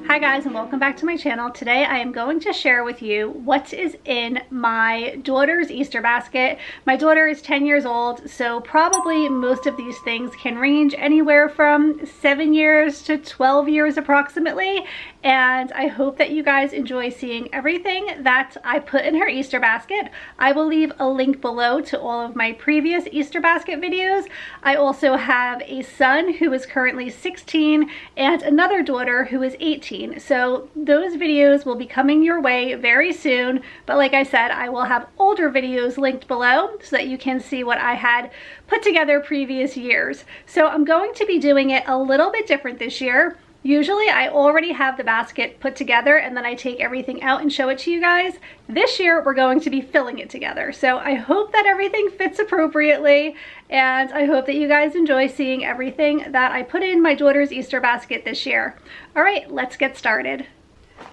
Hi guys, and welcome back to my channel. Today I am going to share with you what is in my daughter's Easter basket. My daughter is 10 years old, so probably most of these things can range anywhere from 7 years to 12 years approximately. And I hope that you guys enjoy seeing everything that I put in her Easter basket. I will leave a link below to all of my previous Easter basket videos. I also have a son who is currently 16 and another daughter who is 18. So those videos will be coming your way very soon. But like I said, I will have older videos linked below so that you can see what I had put together previous years. So I'm going to be doing it a little bit different this year. Usually I already have the basket put together and then I take everything out and show it to you guys. This year we're going to be filling it together. So I hope that everything fits appropriately and I hope that you guys enjoy seeing everything that I put in my daughter's Easter basket this year. All right, let's get started.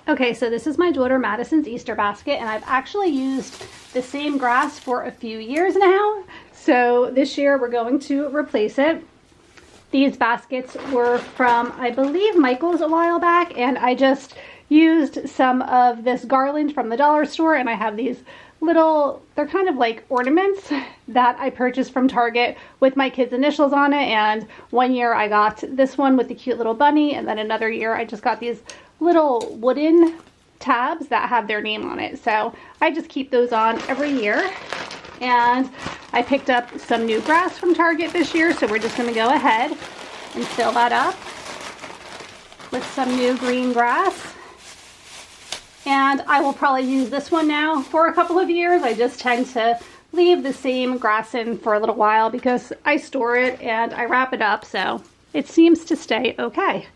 Okay, so this is my daughter Madison's Easter basket and I've actually used the same grass for a few years now. So this year we're going to replace it. These baskets were from, I believe, Michael's a while back, and I just used some of this garland from the dollar store, and I have these little, they're kind of like ornaments that I purchased from Target with my kids' initials on it. And one year I got this one with the cute little bunny, and then another year I just got these little wooden tabs that have their name on it. So I just keep those on every year. And I picked up some new grass from Target this year, so we're just going to go ahead and fill that up with some new green grass. And I will probably use this one now for a couple of years. I just tend to leave the same grass in for a little while because I store it and I wrap it up, so it seems to stay okay.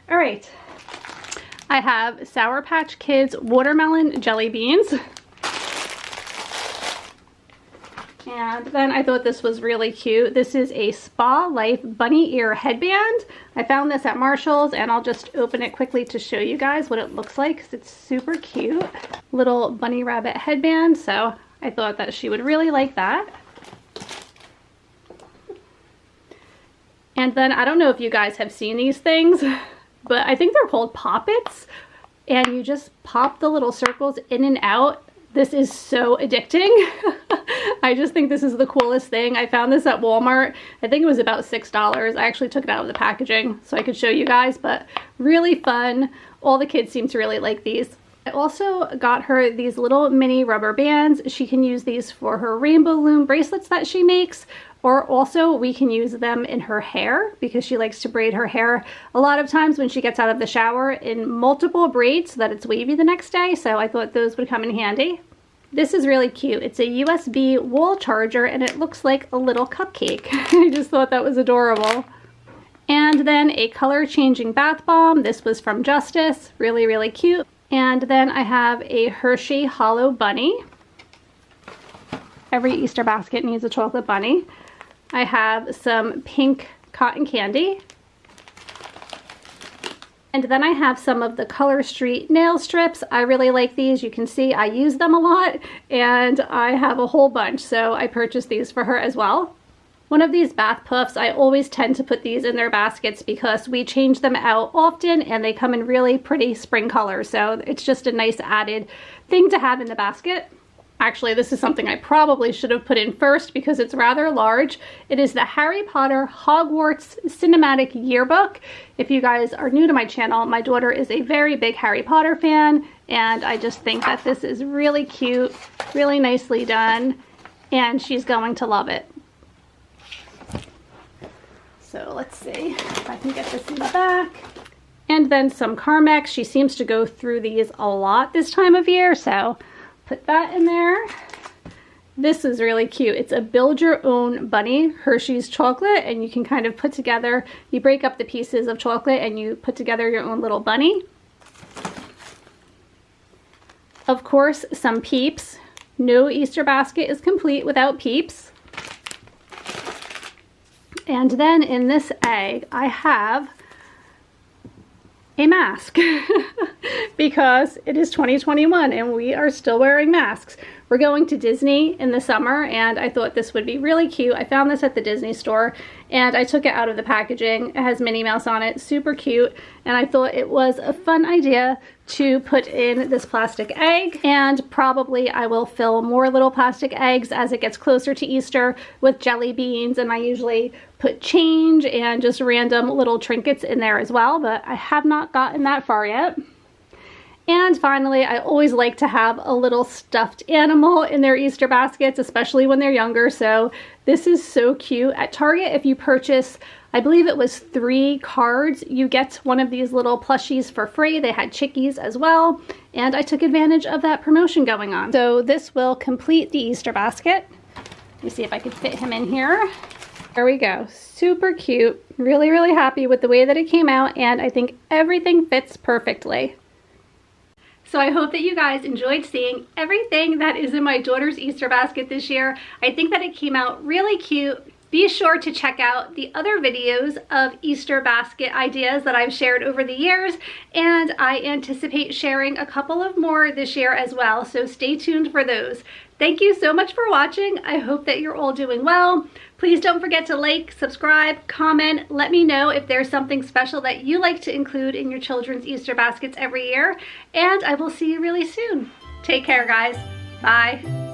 All right, I have Sour Patch Kids watermelon jelly beans. And then I thought this was really cute. This is a Spa Life bunny ear headband. I found this at Marshall's and I'll just open it quickly to show you guys what it looks like because it's super cute. Little bunny rabbit headband, so I thought that she would really like that. And then I don't know if you guys have seen these things, but I think they're called poppets. And you just pop the little circles in and out. This is so addicting. I just think this is the coolest thing. I found this at Walmart. I think it was about $6. I actually took it out of the packaging so I could show you guys, but really fun. All the kids seem to really like these. I also got her these little mini rubber bands. She can use these for her rainbow loom bracelets that she makes, or also we can use them in her hair because she likes to braid her hair a lot of times when she gets out of the shower in multiple braids so that it's wavy the next day. So I thought those would come in handy. This is really cute. It's a USB wall charger and it looks like a little cupcake. I just thought that was adorable. And then a color changing bath bomb. This was from Justice. Really, really cute. And then I have a Hershey Hollow Bunny. Every Easter basket needs a chocolate bunny. I have some pink cotton candy. And then I have some of the Color Street nail strips. I really like these. You can see I use them a lot and I have a whole bunch, so I purchased these for her as well. One of these bath puffs, I always tend to put these in their baskets because we change them out often and they come in really pretty spring colors, so it's just a nice added thing to have in the basket. Actually, this is something I probably should have put in first because it's rather large. It is the Harry Potter Hogwarts Cinematic Yearbook. If you guys are new to my channel, my daughter is a very big Harry Potter fan, and I just think that this is really cute, really nicely done, and she's going to love it. So let's see if I can get this in the back. And then some Carmex. She seems to go through these a lot this time of year, so put that in there. This is really cute. It's a build your own bunny Hershey's chocolate, and you can kind of put together, you break up the pieces of chocolate and you put together your own little bunny. Of course, some Peeps. No Easter basket is complete without Peeps. And then in this egg, I have a mask because it is 2021 and we are still wearing masks. We're going to Disney in the summer and I thought this would be really cute. I found this at the Disney store and I took it out of the packaging. It has Minnie Mouse on it, super cute, and I thought it was a fun idea to put in this plastic egg, and probably I will fill more little plastic eggs as it gets closer to Easter with jelly beans, and I usually put change and just random little trinkets in there as well, but I have not gotten that far yet. And finally, I always like to have a little stuffed animal in their Easter baskets, especially when they're younger, so this is so cute. At Target, if you purchase, I believe it was 3 cards, you get one of these little plushies for free. They had chickies as well, and I took advantage of that promotion going on. So this will complete the Easter basket. Let me see if I can fit him in here. There we go. Super cute. Really, really happy with the way that it came out, and I think everything fits perfectly. So I hope that you guys enjoyed seeing everything that is in my daughter's Easter basket this year. I think that it came out really cute. Be sure to check out the other videos of Easter basket ideas that I've shared over the years, and I anticipate sharing a couple of more this year as well, so stay tuned for those. Thank you so much for watching. I hope that you're all doing well. Please don't forget to like, subscribe, comment. Let me know if there's something special that you like to include in your children's Easter baskets every year, and I will see you really soon. Take care, guys. Bye.